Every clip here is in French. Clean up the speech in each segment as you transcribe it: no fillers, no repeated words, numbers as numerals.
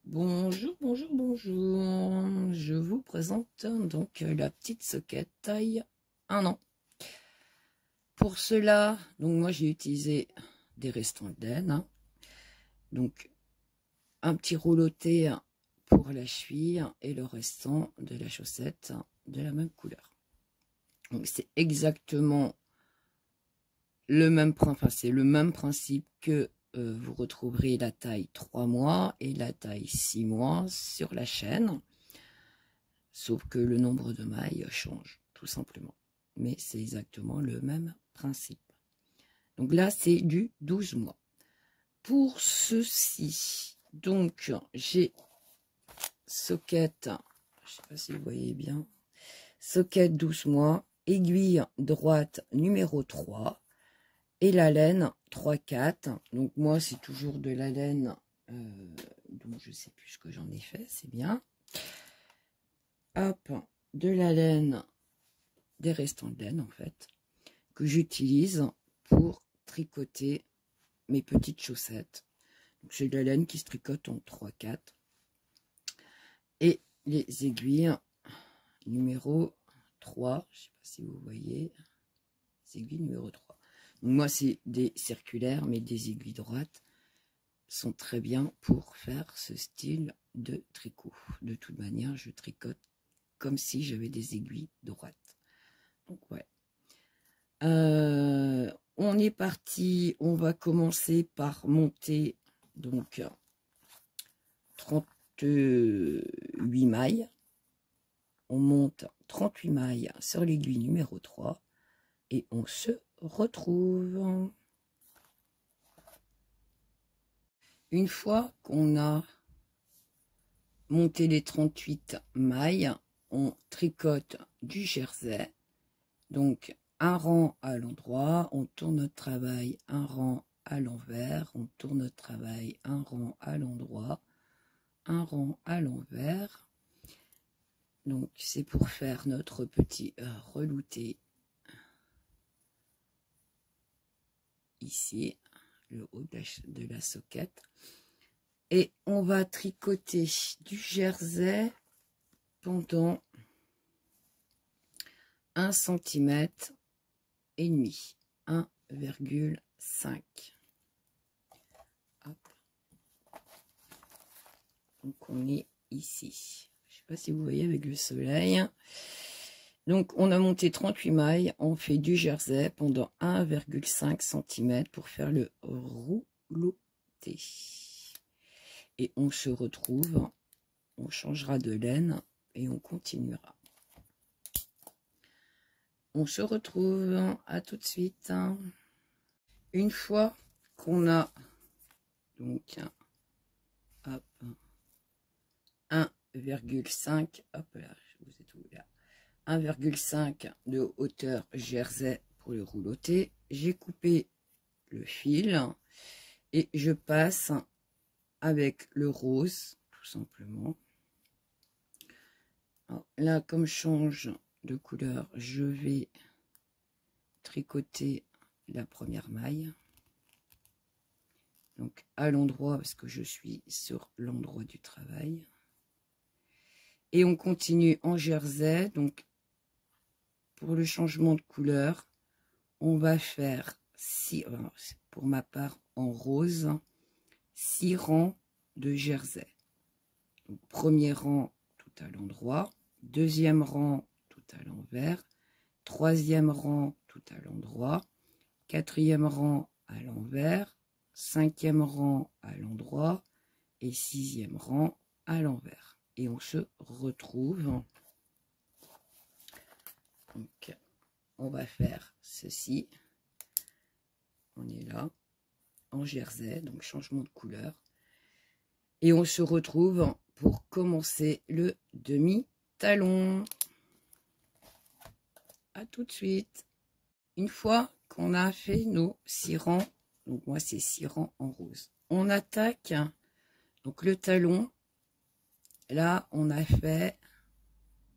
Bonjour, bonjour, bonjour. Je vous présente donc la petite socket taille 1 an. Pour cela, donc moi j'ai utilisé des restants de laine. Donc un petit rouloté pour la cheville et le restant de la chaussette de la même couleur. Donc c'est exactement le même c'est le même principe que vous retrouverez la taille 3 mois et la taille 6 mois sur la chaîne. Sauf que le nombre de mailles change, tout simplement. Mais c'est exactement le même principe. Donc là, c'est du 12 mois. Pour ceci, donc, j'ai socket, je ne sais pas si vous voyez bien, socket 12 mois, aiguille droite numéro 3, et la laine 3-4. Donc moi, c'est toujours de la laine, donc je ne sais plus ce que j'en ai fait, c'est bien. Hop, de la laine, des restants de laine en fait, que j'utilise pour tricoter mes petites chaussettes. J'ai de la laine qui se tricote en 3-4. Et les aiguilles numéro 3, je ne sais pas si vous voyez, les aiguilles numéro 3. Donc moi, c'est des circulaires, mais des aiguilles droites sont très bien pour faire ce style de tricot. De toute manière, je tricote comme si j'avais des aiguilles droites. Donc ouais. On est parti, on va commencer par monter donc 38 mailles. On monte 38 mailles sur l'aiguille numéro 3 et on se retrouve. Une fois qu'on a monté les 38 mailles, on tricote du jersey. Donc un rang à l'endroit, on tourne notre travail, un rang à l'envers, on tourne notre travail, un rang à l'endroit, un rang à l'envers. Donc c'est pour faire notre petit relouté ici, le haut de la socket. Et on va tricoter du jersey pendant 1 cm et demi, 1,5. Donc on est ici. Je ne sais pas si vous voyez avec le soleil. Donc on a monté 38 mailles, on fait du jersey pendant 1,5 cm pour faire le rouloté. Et on se retrouve, on changera de laine et on continuera. On se retrouve, à tout de suite. Une fois qu'on a donc 1,5, hop là, vous êtes où là, 1,5 de hauteur jersey pour le rouloté, j'ai coupé le fil et je passe avec le rose, tout simplement. Alors, là, comme je change de couleur, je vais tricoter la première maille. Donc à l'endroit, parce que je suis sur l'endroit du travail. Et on continue en jersey. Donc pour le changement de couleur, on va faire 6, pour ma part en rose, 6 rangs de jersey. Donc, premier rang tout à l'endroit, deuxième rang tout à l'envers, troisième rang tout à l'endroit, quatrième rang à l'envers, cinquième rang à l'endroit et sixième rang à l'envers. Et on se retrouve. Donc, on va faire ceci. On est là, en jersey, donc changement de couleur. Et on se retrouve pour commencer le demi-talon. À tout de suite. Une fois qu'on a fait nos 6 rangs, donc moi c'est 6 rangs en rose, on attaque donc le talon. Là on a fait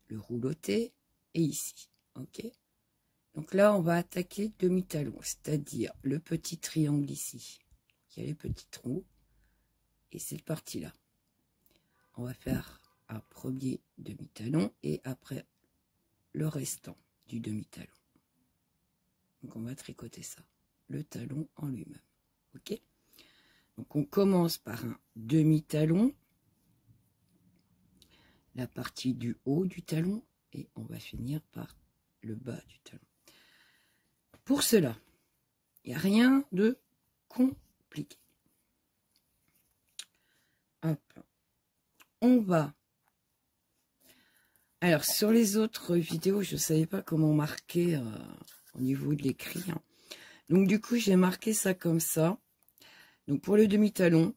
le rouloté et ici, ok. Donc là on va attaquer demi-talon, c'est-à-dire le petit triangle ici, il y a les petits trous et cette partie là. on va faire un premier demi-talon et après le restant du demi-talon. Donc on va tricoter ça, le talon en lui-même. Ok? Donc on commence par un demi-talon, la partie du haut du talon, et on va finir par le bas du talon. Pour cela, il n'y a rien de compliqué. Hop. On va... Alors, sur les autres vidéos, je ne savais pas comment marquer au niveau de l'écrit. Hein. Donc, du coup, j'ai marqué ça comme ça. Donc, pour le demi-talon,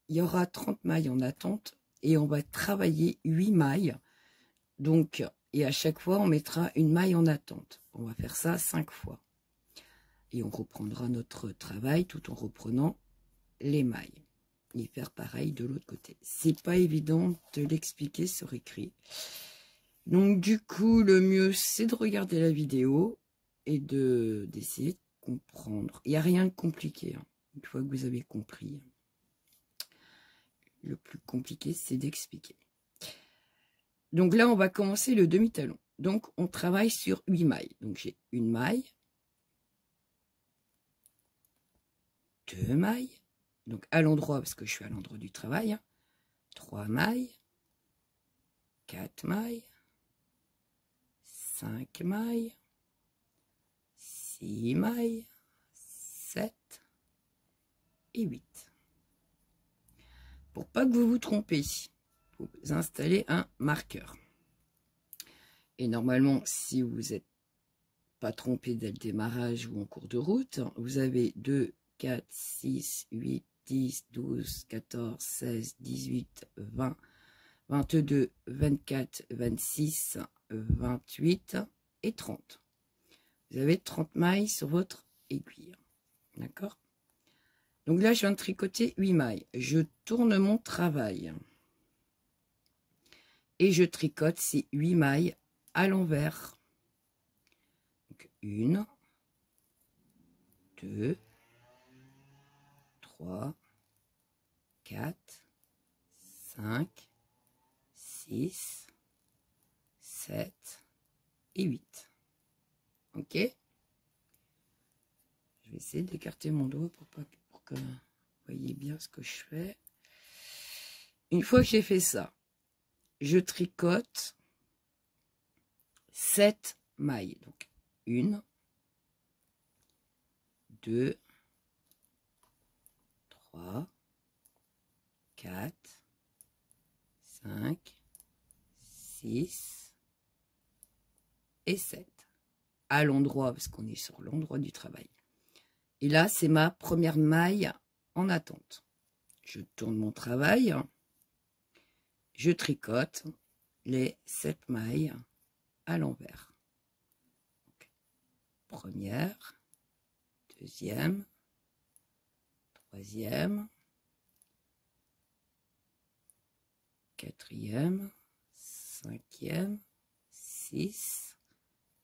il y aura 30 mailles en attente et on va travailler 8 mailles. Donc, et à chaque fois, on mettra une maille en attente. On va faire ça 5 fois. Et on reprendra notre travail tout en reprenant les mailles. Et faire pareil de l'autre côté. C'est pas évident de l'expliquer sur écrit. Donc du coup, le mieux, c'est de regarder la vidéo et d'essayer de comprendre. Il n'y a rien de compliqué, hein, une fois que vous avez compris. Le plus compliqué, c'est d'expliquer. Donc là, on va commencer le demi-talon. Donc, on travaille sur 8 mailles. Donc, j'ai une maille, 2 mailles, donc à l'endroit, parce que je suis à l'endroit du travail, hein, 3 mailles, 4 mailles, 5 mailles, 6 mailles, 7 et 8. Pour pas que vous vous trompez, vous installez un marqueur. Et normalement, si vous n'êtes pas trompé dès le démarrage ou en cours de route, vous avez 2, 4, 6, 8, 10, 12, 14, 16, 18, 20, 22, 24, 26, 28 et 30. Vous avez 30 mailles sur votre aiguille. D'accord? Donc là, je viens de tricoter 8 mailles. Je tourne mon travail. Et je tricote ces 8 mailles à l'envers. Donc 1, 2, 3, 4, 5, 6, 7 et 8. Ok? Je vais essayer d'écarter mon doigt pour que vous voyez bien ce que je fais. Une fois que j'ai fait ça, je tricote 7 mailles. Donc 1, 2, 3, 4, 5, 6 et 7. À l'endroit, parce qu'on est sur l'endroit du travail. Et là, c'est ma première maille en attente. Je tourne mon travail. Je tricote les 7 mailles à l'envers. Première, deuxième, troisième, quatrième, cinquième, 6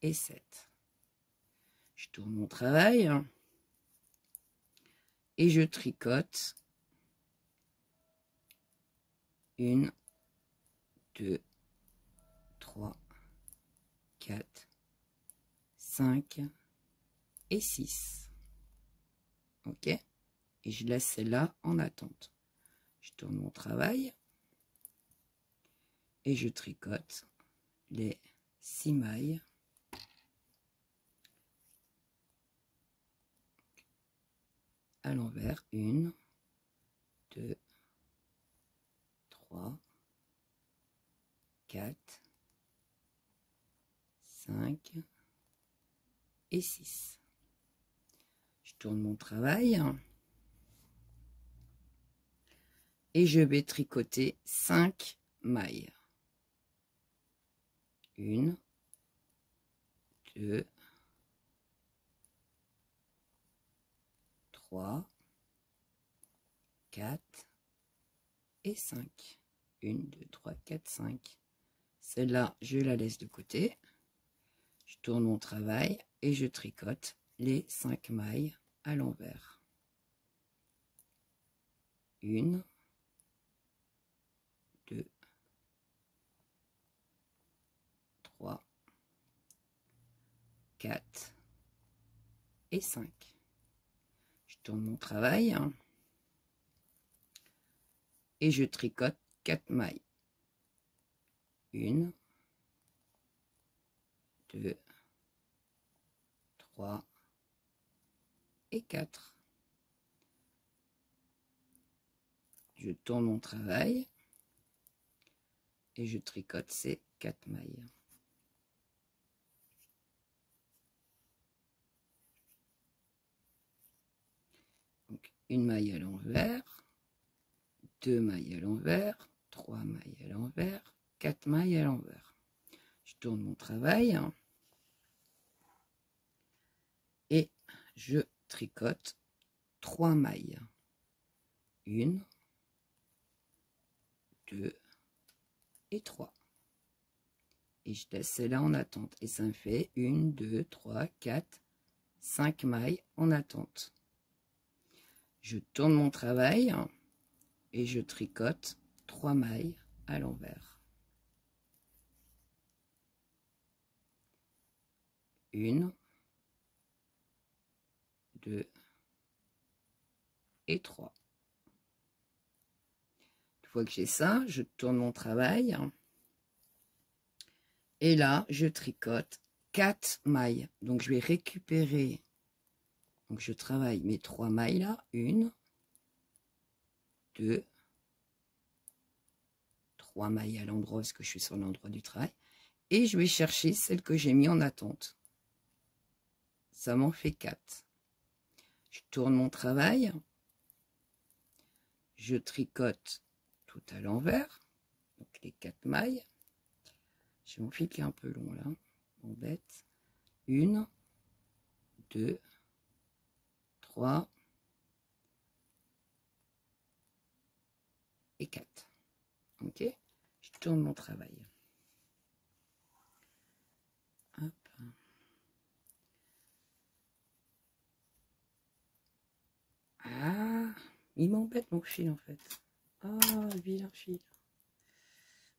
et 7. Je tourne mon travail et je tricote 1, 2, 3, 4, 5 et 6. Ok? Et je laisse celle-là en attente. Je tourne mon travail et je tricote les 6 mailles à l'envers. 1, 2, 3, 4, 5 et 6. Je tourne mon travail et je vais tricoter 5 mailles. 1, 2, 3, 4 et 5. 1, 2, 3, 4, 5. Celle-là, je la laisse de côté. Je tourne mon travail et je tricote les 5 mailles à l'envers. 1, 2, 4 et 5. Je tourne mon travail et je tricote 4 mailles. 1, 2, 3 et 4. Je tourne mon travail et je tricote ces 4 mailles. Donc une maille à l'envers, 2 mailles à l'envers, 3 mailles à l'envers, 4 mailles à l'envers. Je tourne mon travail et je tricote 3 mailles. 1, 2 et 3. Et je laisse celle-là en attente. Et ça me fait 1, 2, 3, 4, 5 mailles en attente. Je tourne mon travail et je tricote 3 mailles à l'envers. 1, 2 et 3. Une fois que j'ai ça, je tourne mon travail. Et là, je tricote 4 mailles. Donc, je vais récupérer. Donc, je travaille mes 3 mailles là. 1, 2, 3 mailles à l'endroit parce que je suis sur l'endroit du travail. Et je vais chercher celle que j'ai mis en attente. Ça m'en fait 4. Je tourne mon travail. Je tricote tout à l'envers. Donc, les 4 mailles. J'ai mon fil qui est un peu long là, m'embête. 1, 2, 3 et 4. Ok, je tourne mon travail. Hop. Ah, il m'embête mon fil en fait. Ah, le vilain fil.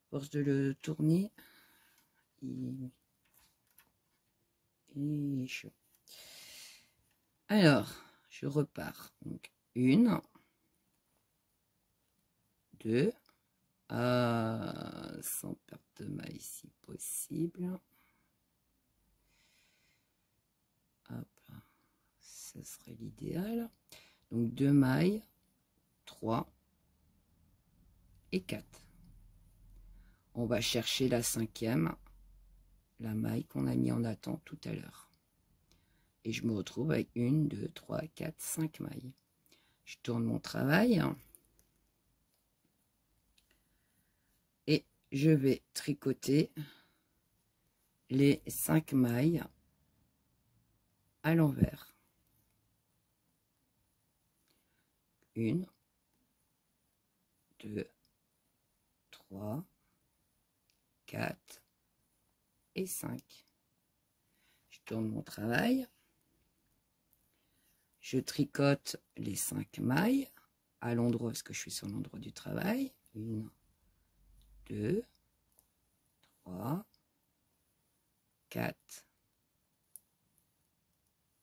Force de le tourner. Il est chaud. Alors, je repars. Donc, 1, 2, sans perte de maille si possible. Hop, ça serait l'idéal. Donc, 2 mailles, 3 et 4. On va chercher la 5e. La maille qu'on a mis en attente tout à l'heure. Et je me retrouve avec 1, 2, 3, 4, 5 mailles. Je tourne mon travail. Et je vais tricoter les 5 mailles à l'envers. 1, 2, 3, 4 et 5. Je tourne mon travail. Je tricote les 5 mailles à l'endroit parce que je suis sur l'endroit du travail. 1, 2, 3, 4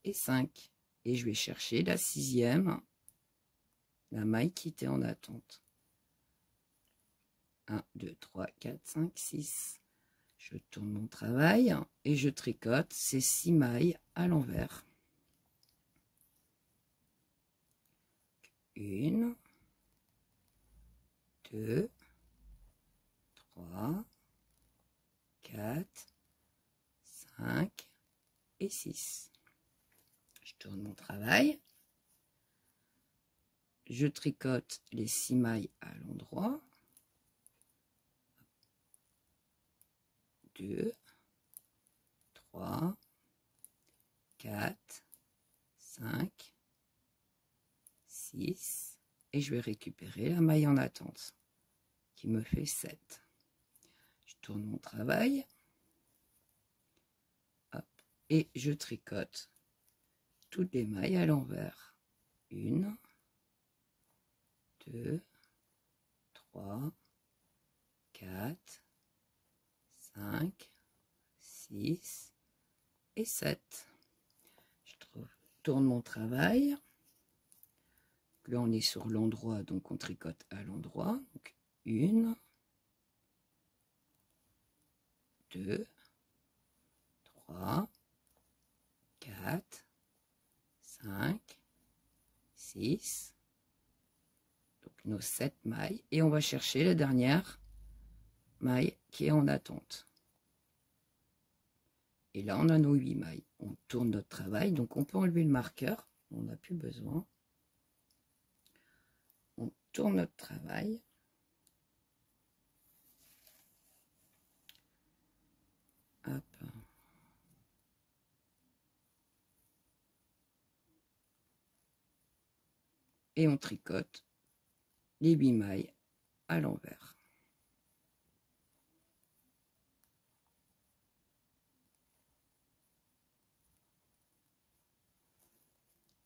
et 5. Et je vais chercher la 6e, la maille qui était en attente. 1, 2, 3, 4, 5, 6. Je tourne mon travail et je tricote ces 6 mailles à l'envers. 1, 2, 3, 4, 5 et 6. Je tourne mon travail. Je tricote les 6 mailles à l'endroit. 2, 3, 4, 5, 6. Et je vais récupérer la maille en attente qui me fait 7. Je tourne mon travail. Hop, et je tricote toutes les mailles à l'envers. 1, 2, 3, 4, 5, 6, et 7. Je tourne mon travail. Là, on est sur l'endroit, donc on tricote à l'endroit. 1, 2, 3, 4, 5, 6. Donc nos 7 mailles. Et on va chercher la dernière maille qui est en attente. Et là, on a nos 8 mailles. On tourne notre travail. Donc, on peut enlever le marqueur. On n'a plus besoin. On tourne notre travail. Hop. Et on tricote les 8 mailles à l'envers.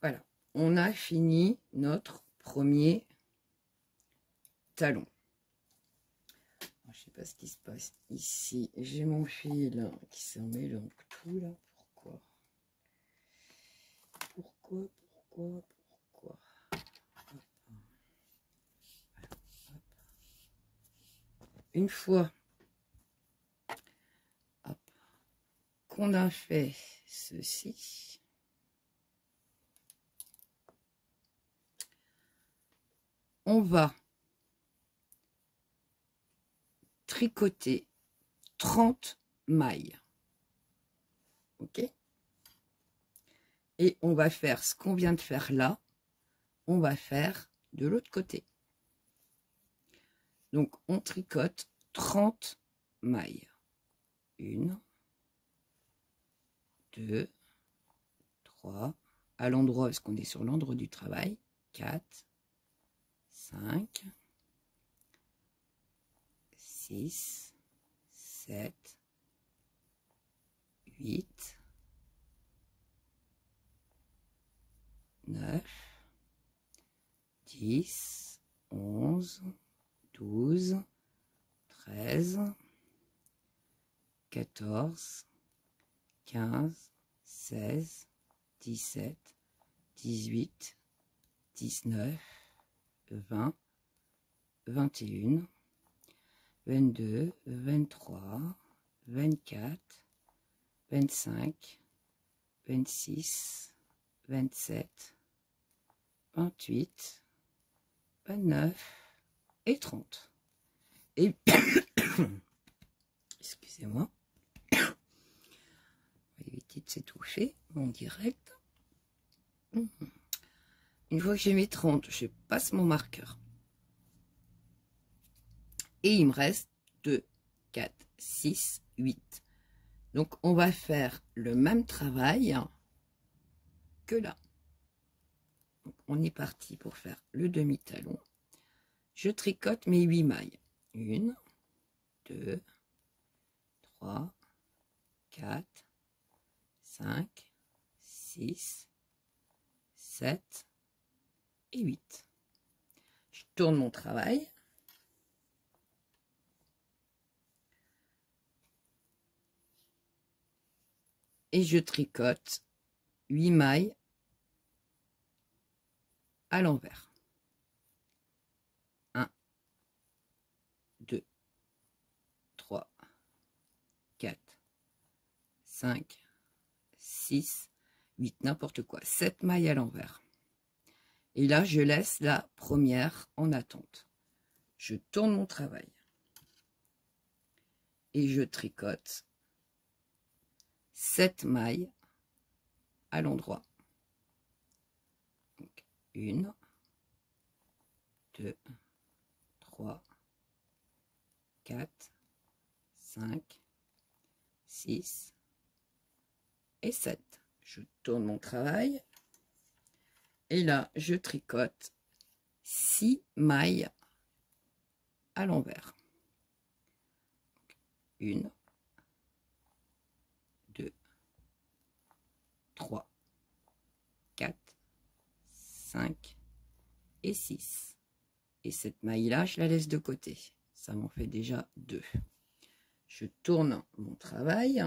Voilà, on a fini notre premier talon. Alors, je sais pas ce qui se passe ici. J'ai mon fil qui s'en mélange tout là. Pourquoi Une fois qu'on a fait ceci, on va tricoter 30 mailles. Ok? Et on va faire ce qu'on vient de faire là, on va faire de l'autre côté. Donc, on tricote 30 mailles. 1, 2, 3, à l'endroit, parce qu'on est sur l'endroit du travail, 4, 5, 6, 7, 8, 9, 10, 11, 12, 13, 14, 15, 16, 17, 18, 19, 20, 21, 22, 23, 24, 25, 26, 27, 28, 29 et 30. Et excusez-moi, on va éviter de s'étouffer en direct. Une fois que j'ai mis 30, je passe mon marqueur. Et il me reste 2, 4, 6, 8. Donc, on va faire le même travail que là. Donc, on est parti pour faire le demi-talon. Je tricote mes 8 mailles. 1, 2, 3, 4, 5, 6, 7 et 8. Je tourne mon travail. Et je tricote 8 mailles à l'envers. 1, 2, 3, 4, 5, 6, 8, n'importe quoi. 7 mailles à l'envers. Et là, je laisse la première en attente. Je tourne mon travail. Et je tricote 7 mailles à l'endroit. 1, 2, 3, 4, 5, 6 et 7. Je tourne mon travail. Et là, je tricote 6 mailles à l'envers. 1, 2, 3, 4, 5 et 6. Et cette maille-là, je la laisse de côté. Ça m'en fait déjà 2. Je tourne mon travail.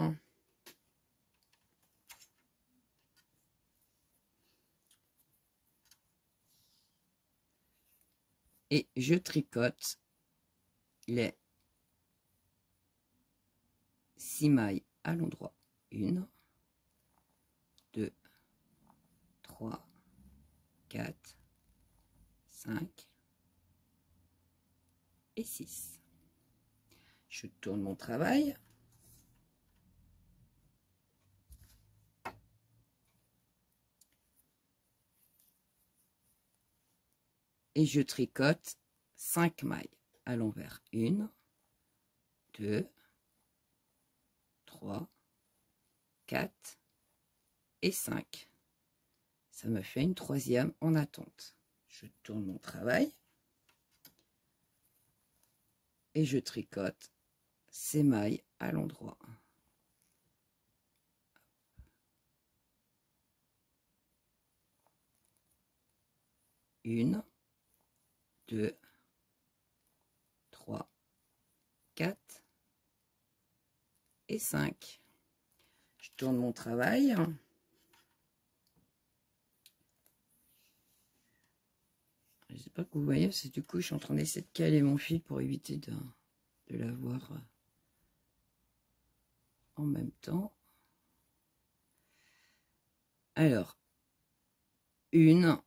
et je tricote les 6 mailles à l'endroit. 1, 2, 3, 4, 5 et 6. Je tourne mon travail. Et je tricote 5 mailles à l'envers. 1, 2, 3, 4 et 5. Ça me fait une troisième en attente. Je tourne mon travail et je tricote ces mailles à l'endroit. Une, 2, 3, 4 et 5. Je tourne mon travail. Je ne sais pas que vous voyez, c'est du coup, je suis en train d'essayer de caler mon fil pour éviter de l'avoir en même temps. Alors, 1,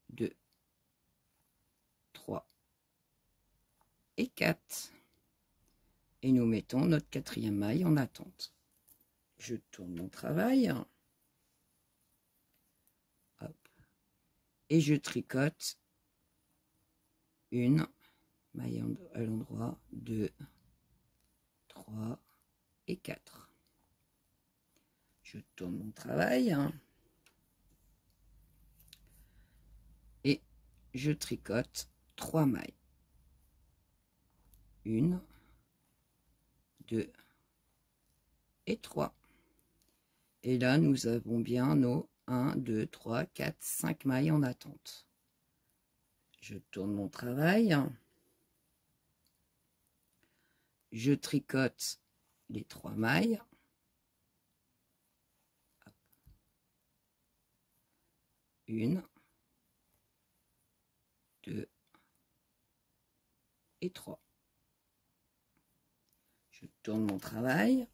2, 3 et 4. Et nous mettons notre quatrième maille en attente. Je tourne mon travail. Hop. Et je tricote une maille à l'endroit, 2, 3 et 4. Je tourne mon travail. Et je tricote 3 mailles. 1, 2 et 3. Et là, nous avons bien nos 1, 2, 3, 4, 5 mailles en attente. Je tourne mon travail. Je tricote les 3 mailles. 1, 2 et 3. Je tourne mon travail.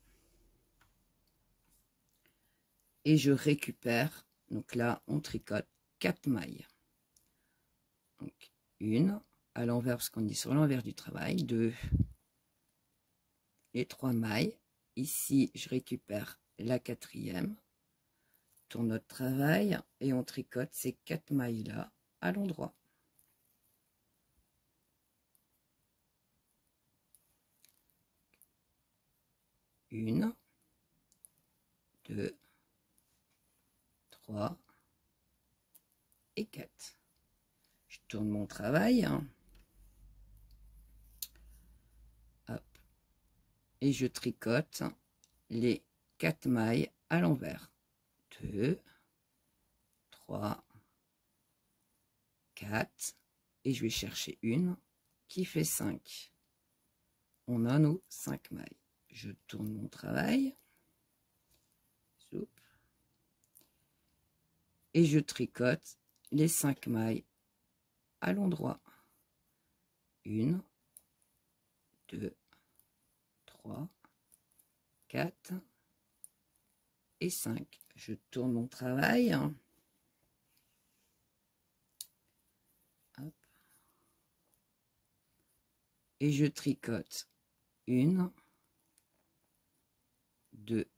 Et je récupère, donc là, on tricote 4 mailles. Donc, 1 à l'envers, parce qu'on est sur l'envers du travail, 2, les 3 mailles. Ici, je récupère la quatrième, tourne notre travail et on tricote ces 4 mailles-là à l'endroit. Une, 2, 3 et 4. Je tourne mon travail. Hop. Et je tricote les 4 mailles à l'envers. 2, 3, 4. Et je vais chercher une qui fait 5. On a nos 5 mailles. Je tourne mon travail. Et je tricote les 5 mailles à l'endroit. 1, 2, 3, 4 et 5. Je tourne mon travail. Hop. Et je tricote 1, 2,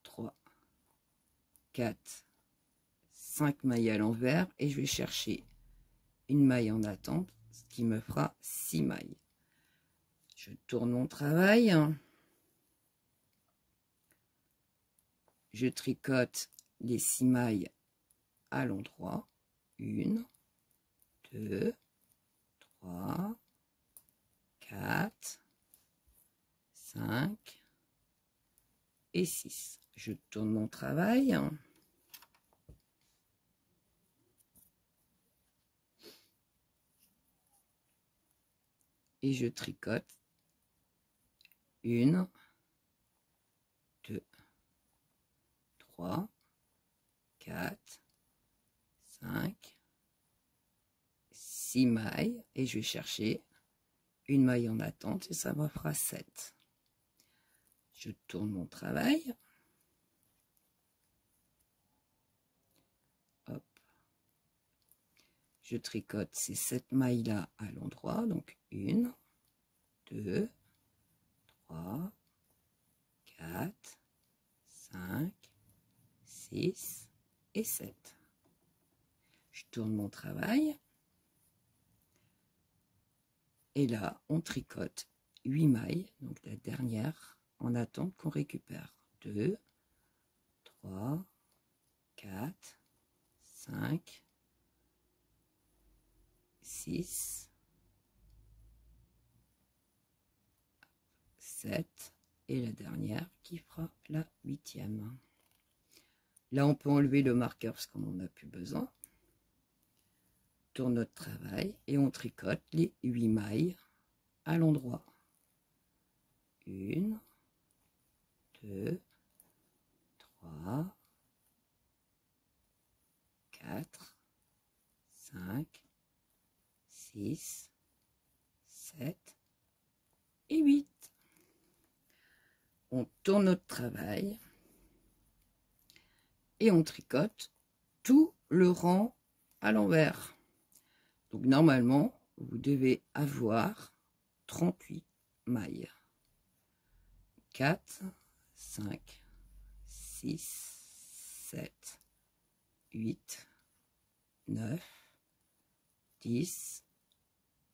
3, 4, 5 mailles à l'envers et je vais chercher une maille en attente, ce qui me fera 6 mailles. Je tourne mon travail. Je tricote les 6 mailles à l'endroit. 1, 2, 3, 4, 5 et 6. Je tourne mon travail. Et je tricote 1, 2, 3, 4, 5 6 mailles et je vais chercher une maille en attente et ça me fera 7. Je tourne mon travail. Hop. Je tricote ces 7 mailles là à l'endroit, donc 1, 2, 3, 4, 5, 6 et 7. Je tourne mon travail. Et là, on tricote 8 mailles, donc la dernière en attente qu'on récupère. 2, 3, 4, 5, 6, 7 et la dernière qui fera la 8e. Là, on peut enlever le marqueur parce qu'on n'en a plus besoin. Tourne notre travail et on tricote les 8 mailles à l'endroit. 1, 2, 3, 4, 5, 6, 7 et 8. On tourne notre travail et on tricote tout le rang à l'envers. Donc normalement, vous devez avoir 38 mailles. 4, 5, 6, 7, 8, 9, 10,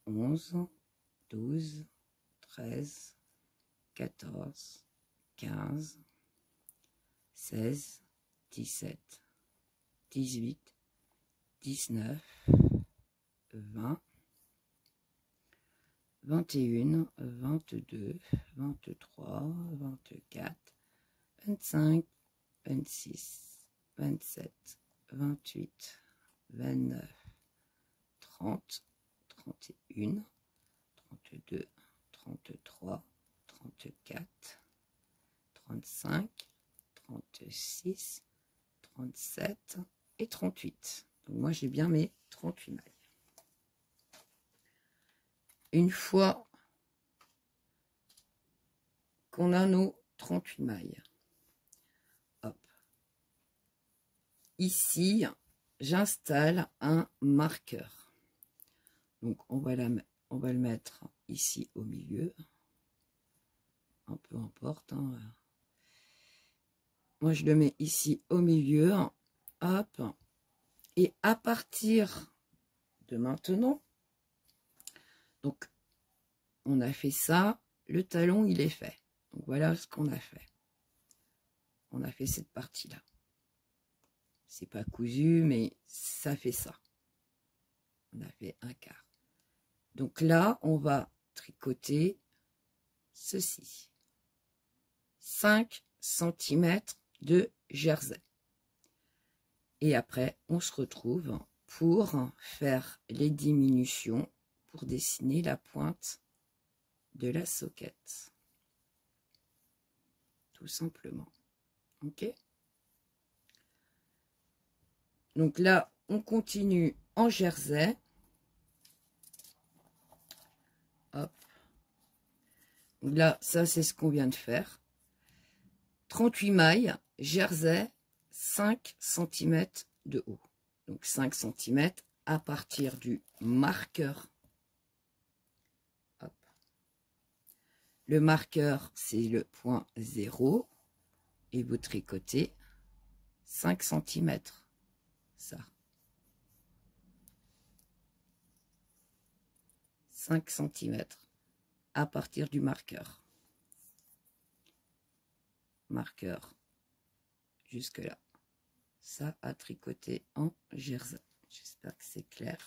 11, 12, 13, 14, 15, 16, 17, 18, 19, 20, 21, 22, 23, 24, 25, 26, 27, 28, 29, 30, 31, 32, 33, 34, 35, 36, 37 et 38. Donc moi j'ai bien mes 38 mailles. Une fois qu'on a nos 38 mailles, hop, ici j'installe un marqueur. Donc on va le mettre ici au milieu. Un peu importe. Hein. Moi je le mets ici au milieu. Hop. Et à partir de maintenant, donc on a fait ça, le talon il est fait. Donc voilà ce qu'on a fait. On a fait cette partie-là. C'est pas cousu, mais ça fait ça. On a fait un quart. Donc là, on va tricoter ceci. 5 cm de jersey. Et après, on se retrouve pour faire les diminutions, pour dessiner la pointe de la soquette. Tout simplement. Ok? Donc là, on continue en jersey. Hop. Là, ça, c'est ce qu'on vient de faire. 38 mailles, jersey, 5 cm de haut. Donc 5 cm à partir du marqueur. Hop. Le marqueur, c'est le point 0. Et vous tricotez 5 cm. Ça. 5 cm à partir du marqueur. Marqueur jusque là. Ça à tricoter en jersey. J'espère que c'est clair.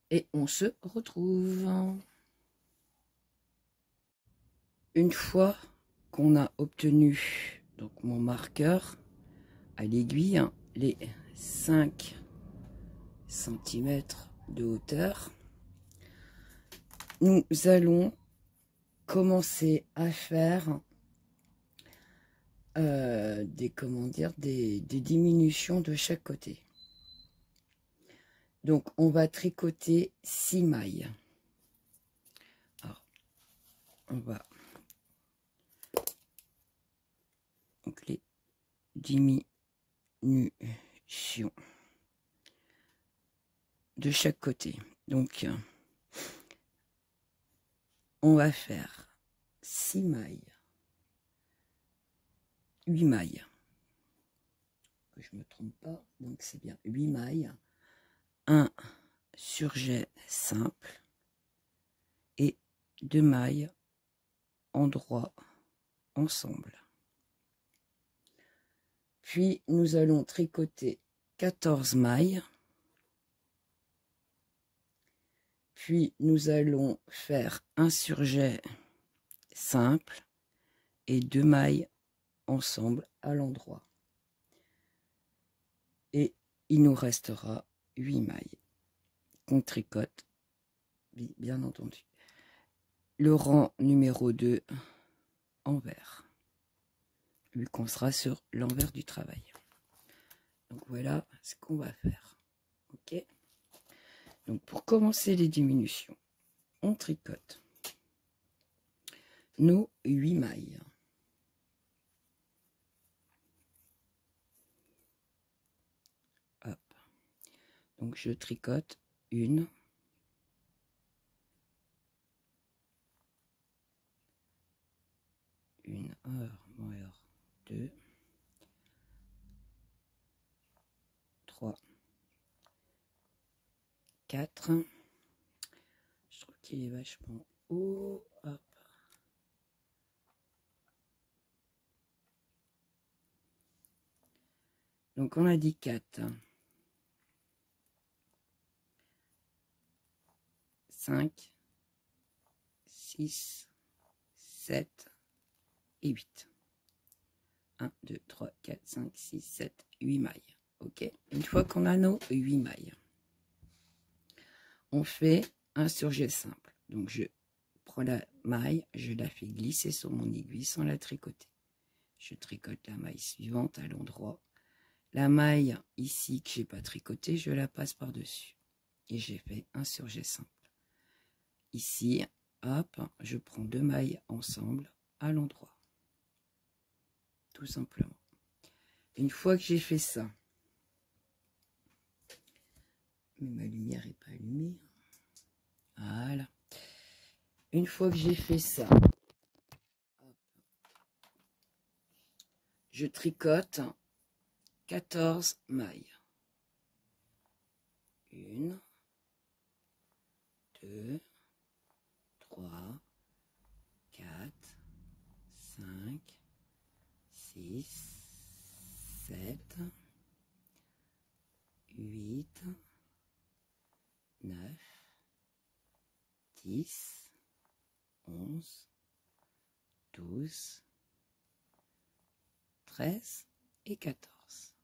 Et on se retrouve. Une fois qu'on a obtenu donc mon marqueur à l'aiguille, les 5 cm de hauteur, nous allons commencer à faire des diminutions de chaque côté. Donc, on va tricoter 6 mailles. Alors, on va... Donc, les diminutions de chaque côté. Donc, on va faire 6 mailles, 8 mailles. Que je me trompe pas, donc c'est bien 8 mailles. Un surjet simple et 2 mailles en droit ensemble. Puis nous allons tricoter 14 mailles. Puis nous allons faire un surjet simple et 2 mailles ensemble à l'endroit. Et il nous restera 8 mailles qu'on tricote, bien entendu. Le rang numéro 2 envers, vu qu'on sera sur l'envers du travail. Donc voilà ce qu'on va faire. Ok. Donc pour commencer les diminutions, on tricote nos 8 mailles. Hop. Donc je tricote une, deux, 3, 4. Je trouve qu'il est vachement haut. Hop. Donc on a dit 4, 5, 6, 7 et 8. 1, 2, 3, 4, 5, 6, 7, 8 mailles. Ok. Une fois qu'on a nos 8 mailles, on fait un surjet simple. Donc je prends la maille, je la fais glisser sur mon aiguille sans la tricoter. Je tricote la maille suivante à l'endroit. La maille ici que j'ai pas tricotée, je la passe par-dessus. Et j'ai fait un surjet simple. Ici, hop, je prends 2 mailles ensemble à l'endroit. Tout simplement. Une fois que j'ai fait ça, mais ma lumière n'est pas allumée. Voilà. Une fois que j'ai fait ça, hop, je tricote 14 mailles. 1, 2, 3, 4, 5, 6, 7, 8, 9, 10, 11, 12, 13 et 14.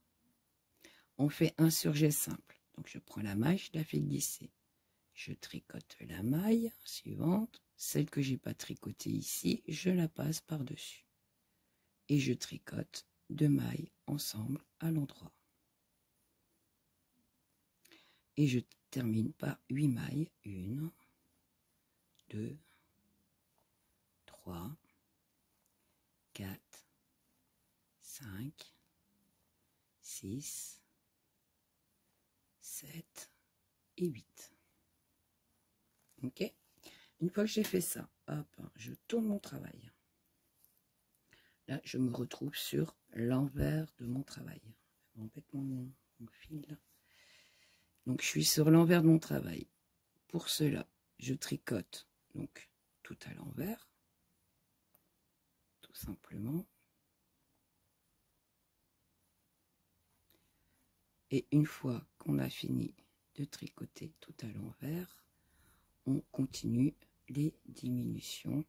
On fait un surjet simple. Donc je prends la maille, je la fais glisser. Je tricote la maille suivante, celle que j'ai pas tricotée ici, je la passe par-dessus. Et je tricote 2 mailles ensemble à l'endroit. Et je termine par 8 mailles. 1, 2, 3, 4, 5, 6, 7 et 8. Ok. Une fois que j'ai fait ça, hop, je tourne mon travail. Là, je me retrouve sur l'envers de mon travail. Je vais mettre mon fil. Donc, je suis sur l'envers de mon travail. Pour cela, je tricote donc tout à l'envers, tout simplement. Et une fois qu'on a fini de tricoter tout à l'envers, on continue les diminutions.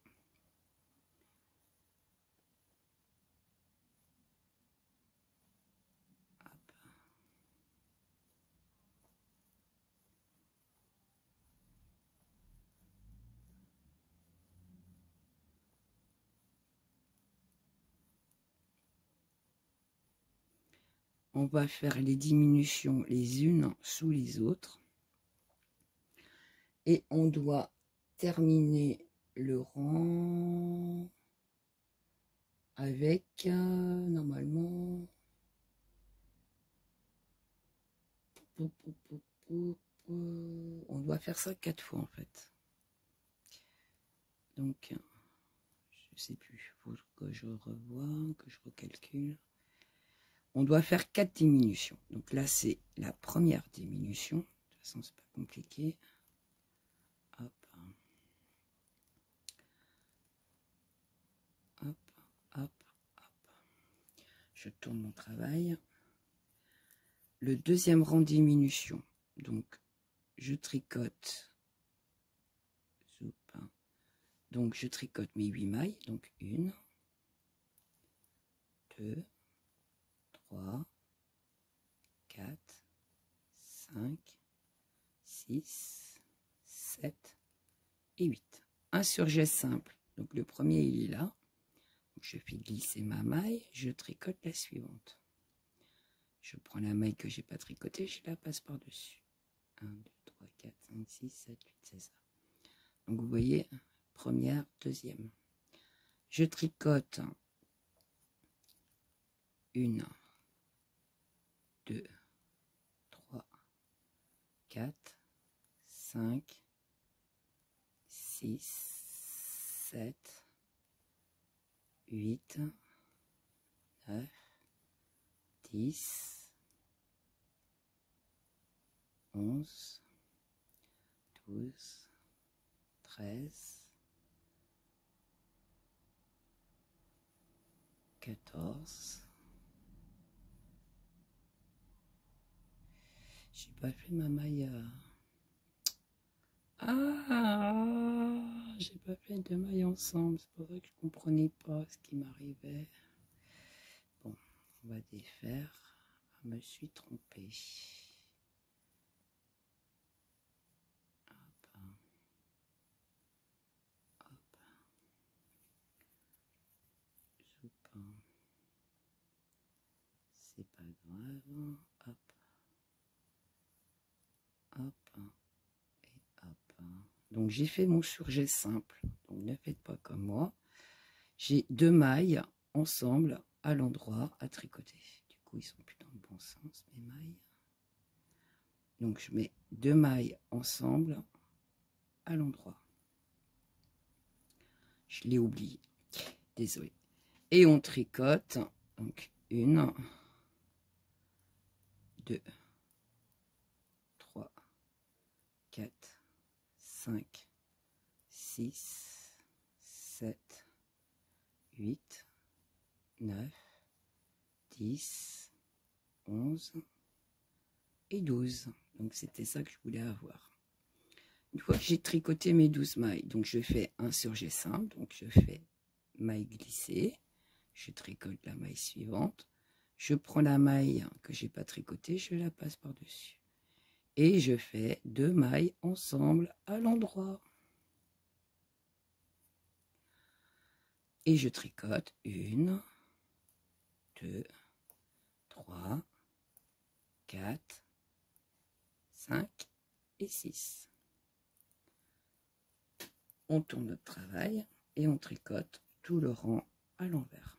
Hop. On va faire les diminutions les unes sous les autres. Et on doit terminer le rang avec, normalement, on doit faire ça 4 fois en fait. Donc, je sais plus, il faut que je revoie, que je recalcule. On doit faire 4 diminutions. Donc là, c'est la première diminution. De toute façon, c'est pas compliqué. Hop. Hop, hop, hop. Je tourne mon travail. Le deuxième rang diminution. Donc, je tricote. Donc, je tricote mes 8 mailles. Donc, 1, 2, 3, 4, 5, 6, 7 et 8. Un surjet simple. Donc, le premier, il est là. Donc, je fais glisser ma maille. Je tricote la suivante. Je prends la maille que j'ai pas tricotée. Je la passe par-dessus. 1, 2, 3, 4, 5, 6, 7, 8, c'est ça. Donc, vous voyez, première, deuxième. Je tricote 1, 2, 3, 4, 5, 6, 7, 8, 9, 10, 11, 12, 13, 14. J'ai pas fait ma maille. J'ai pas fait deux mailles ensemble. C'est pour ça que je comprenais pas ce qui m'arrivait. Bon, on va défaire. Je me suis trompée. C'est pas grave. Hop. Hop. Et hop. Donc j'ai fait mon surjet simple. Donc ne faites pas comme moi. J'ai deux mailles ensemble à l'endroit à tricoter. Du coup, ils sont plus dans le bon sens, mes mailles. Donc je mets deux mailles ensemble à l'endroit. Je l'ai oublié. Désolé. Et on tricote. Donc 1, 2, 3, 4, 5, 6, 7, 8, 9, 10, 11 et 12. Donc c'était ça que je voulais avoir. Une fois que j'ai tricoté mes 12 mailles, donc je fais un surjet simple, donc je fais maille glissée, je tricote la maille suivante, je prends la maille que j'ai pas tricotée, je la passe par-dessus. Et je fais deux mailles ensemble à l'endroit. Et je tricote 1, 2, 3, 4, 5 et 6. On tourne notre travail et on tricote tout le rang à l'envers.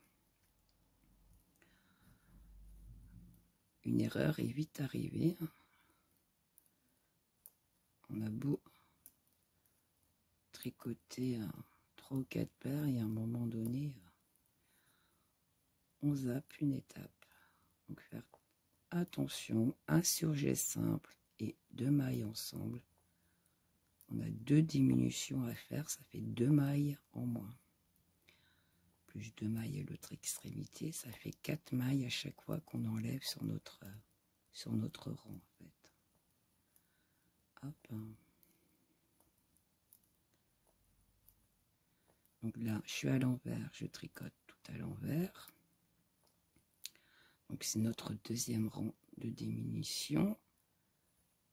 Une erreur est vite arrivée. On a beau tricoter 3 ou 4 paires et à un moment donné, on zappe une étape. Donc faire attention, un surjet simple et deux mailles ensemble. On a deux diminutions à faire, ça fait deux mailles en moins. Plus deux mailles à l'autre extrémité, ça fait 4 mailles à chaque fois qu'on enlève sur notre rang en fait. Hop. Donc là, je suis à l'envers, je tricote tout à l'envers. Donc c'est notre deuxième rang de diminution.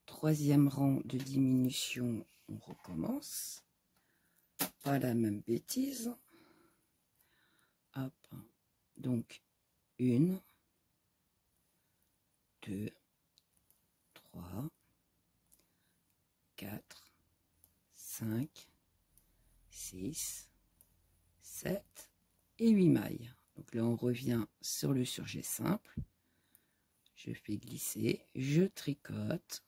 Troisième rang de diminution, on recommence. Pas la même bêtise. Hop. Donc 1, 2, 3, 4, 5, 6, 7 et 8 mailles. Donc là, on revient sur le surjet simple. Je fais glisser, je tricote.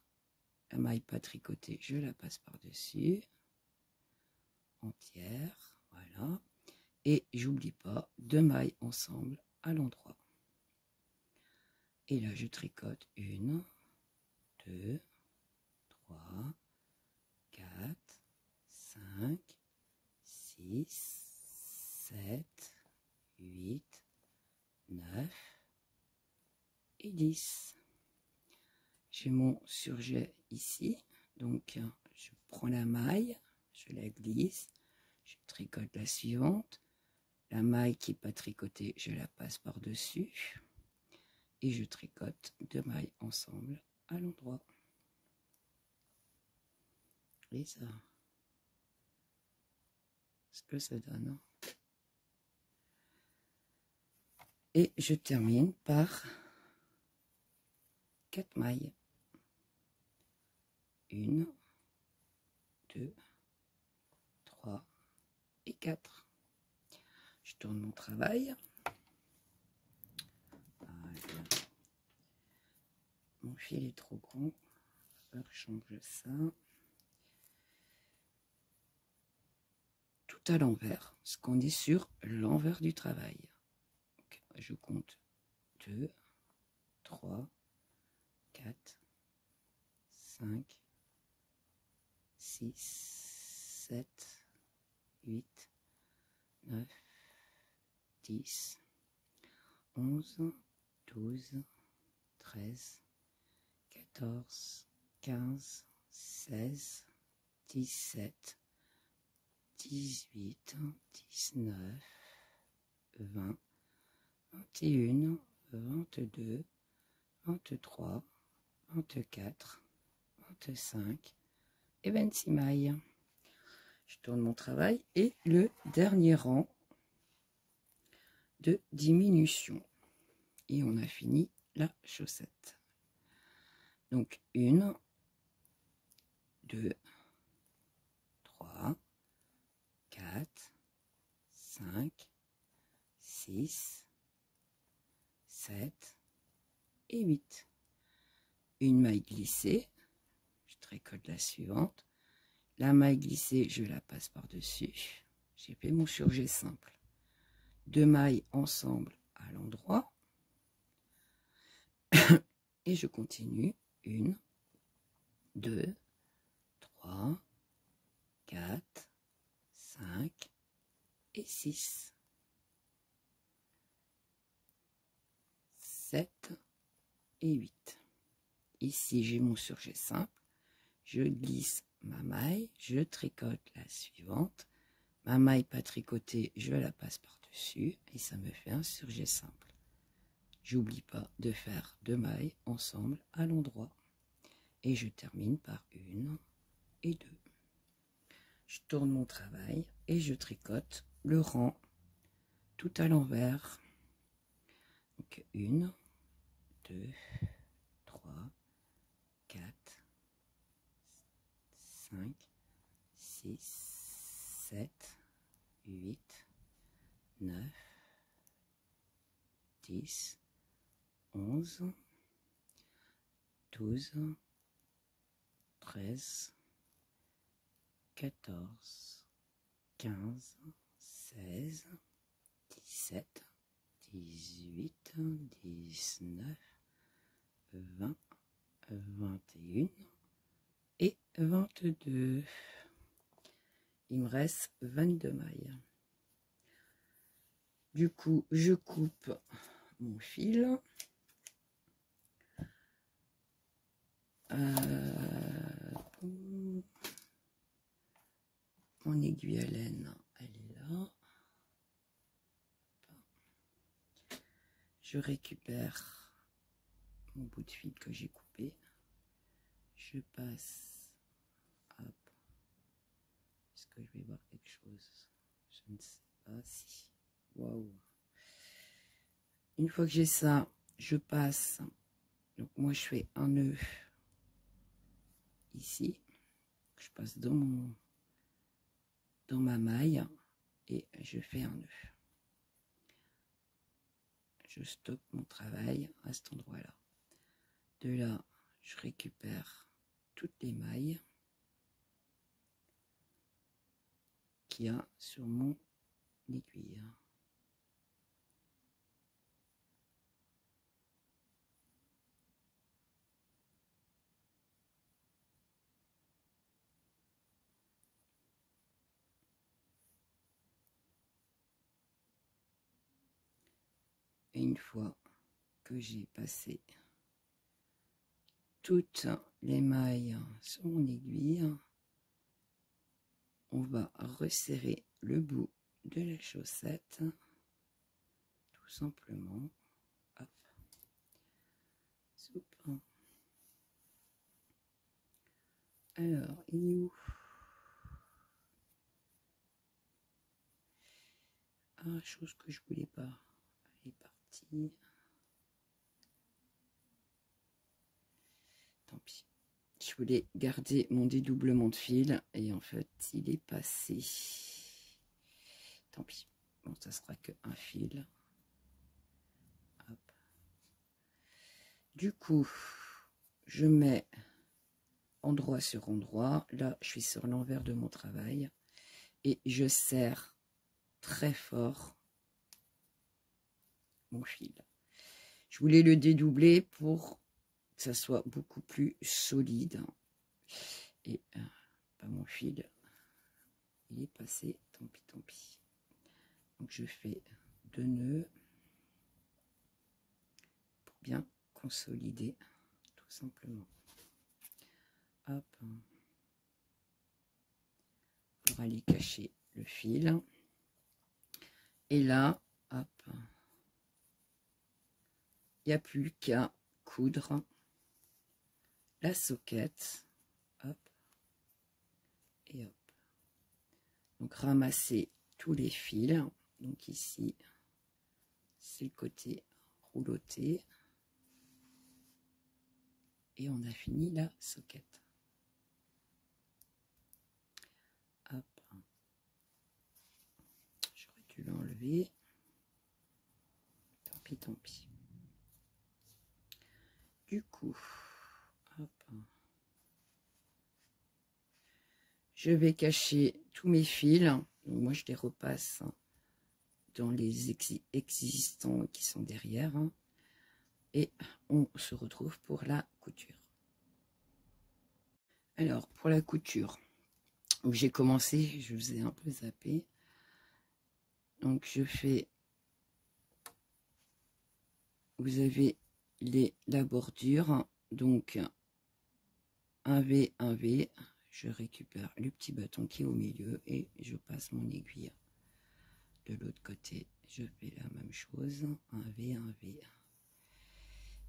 La maille pas tricotée, je la passe par-dessus. Entière, voilà. Et j'oublie pas 2 mailles ensemble à l'endroit. Et là, je tricote 1, 2, 3, 4, 5, 6, 7, 8, 9 et 10. J'ai mon surjet ici, donc je prends la maille, je la glisse, je tricote la suivante. La maille qui n'est pas tricotée, je la passe par-dessus et je tricote 2 mailles ensemble à l'endroit. Et ça, ce que ça donne. Et je termine par 4 mailles. 1, 2, 3 et 4. Je tourne mon travail. Voilà. Mon fil est trop grand. Alors, je change ça. Tout à l'envers, parce qu'on est sur l'envers du travail. Donc, je compte 2, 3, 4, 5, 6, 7, 8, 9, 10, 11, 12, 13, 14, 15, 16, 17, 18, 19, 20, 21, 22, 23, 24, 25 et 26 mailles. Je tourne mon travail et le dernier rang de diminution. Et on a fini la chaussette. Donc 1, 2, 3, 4, 5, 6, 7 et 8. Une maille glissée, je tricote la suivante. La maille glissée, je la passe par-dessus. J'ai fait mon surjet simple. 2 mailles ensemble à l'endroit. Et je continue. 1, 2, 3, 4, 5 et 6. 7 et 8. Ici, j'ai mon surjet simple. Je glisse ma maille, je tricote la suivante. Ma maille pas tricotée, je la passe par-dessus et ça me fait un surjet simple. J'oublie pas de faire 2 mailles ensemble à l'endroit. Et je termine par 1 et 2. Je tourne mon travail et je tricote le rang tout à l'envers. Donc 1, 2, 3, 4, 5, 6, 7, 8, 9, 10, 11, 12, 13, 14, 15, 16, 17, 18, 19, 20, 21 et 22. Il me reste 22 mailles. Du coup, je coupe mon fil. Mon aiguille à laine, elle est là. Je récupère mon bout de fil que j'ai coupé. Je passe. Hop. Est-ce que je vais voir quelque chose? Je ne sais pas si. Waouh! Une fois que j'ai ça, je passe. Donc moi je fais un nœud ici. Je passe dans mon dans ma maille et je fais un nœud. Je stoppe mon travail à cet endroit-là. De là, je récupère toutes les mailles qu'il y a sur mon aiguille. Et une fois que j'ai passé toutes les mailles sur mon aiguille, on va resserrer le bout de la chaussette, tout simplement. Hop. Soup. Alors, il est où? Ah, chose que je voulais pas. Elle est partie. Tant pis. Je voulais garder mon dédoublement de fil et en fait, il est passé. Tant pis. Bon, ça sera que un fil. Hop. Du coup, je mets endroit sur endroit. Là, je suis sur l'envers de mon travail et je serre très fort mon fil. Je voulais le dédoubler pour que ça soit beaucoup plus solide. Et mon fil, il est passé, tant pis, tant pis. Donc je fais 2 nœuds pour bien consolider, tout simplement. Hop. Pour aller cacher le fil. Et là, hop, il n'y a plus qu'à coudre la soquette. Hop. Et hop. Donc ramasser tous les fils. Donc ici, c'est le côté rouloté. Et on a fini la soquette. Hop. J'aurais dû l'enlever. Tant pis, tant pis. Du coup, hop. Je vais cacher tous mes fils. Donc moi, je les repasse dans les existants qui sont derrière. Et on se retrouve pour la couture. Alors, pour la couture, j'ai commencé, je vous ai un peu zappé. Donc, je fais... Vous avez la bordure. Donc, un V, un V. Je récupère le petit bâton qui est au milieu et je passe mon aiguille. De l'autre côté, je fais la même chose. Un V, un V.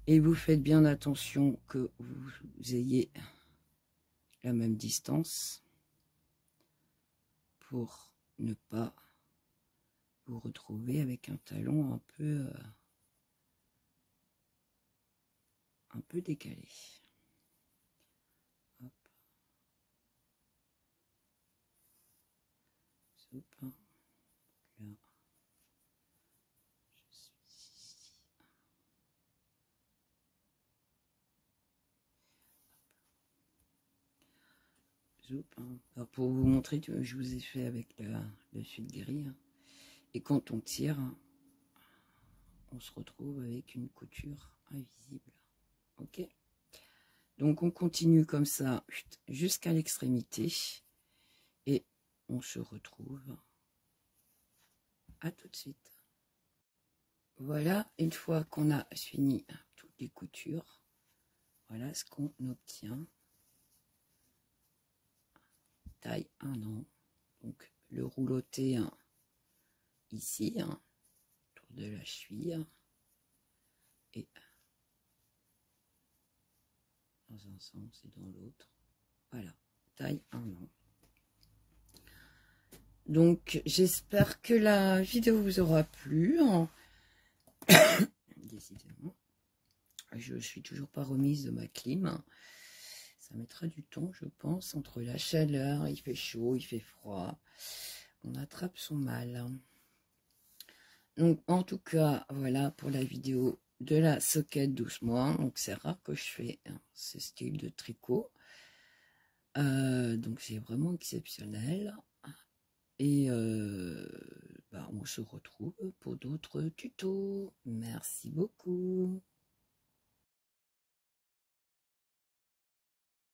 Et vous faites bien attention que vous ayez la même distance pour ne pas vous retrouver avec un talon un peu décalé. Hop. Soup. Là. Je suis ici. Alors pour vous montrer que je vous ai fait avec le fil gris, et quand on tire, on se retrouve avec une couture invisible. Ok, donc on continue comme ça jusqu'à l'extrémité et on se retrouve. À tout de suite. Voilà, une fois qu'on a fini toutes les coutures, voilà ce qu'on obtient. Taille 1 an. Donc le rouloté ici, autour de la cheville. Et dans un sens et dans l'autre. Voilà, taille 1 an. Donc j'espère que la vidéo vous aura plu. Décidément, je suis toujours pas remise de ma clim. Ça mettra du temps, je pense, entre la chaleur, il fait chaud, il fait froid. On attrape son mal. Donc, en tout cas, voilà pour la vidéo de la soquette 12 mois. Donc, c'est rare que je fais ce style de tricot. Donc, c'est vraiment exceptionnel. Et on se retrouve pour d'autres tutos. Merci beaucoup.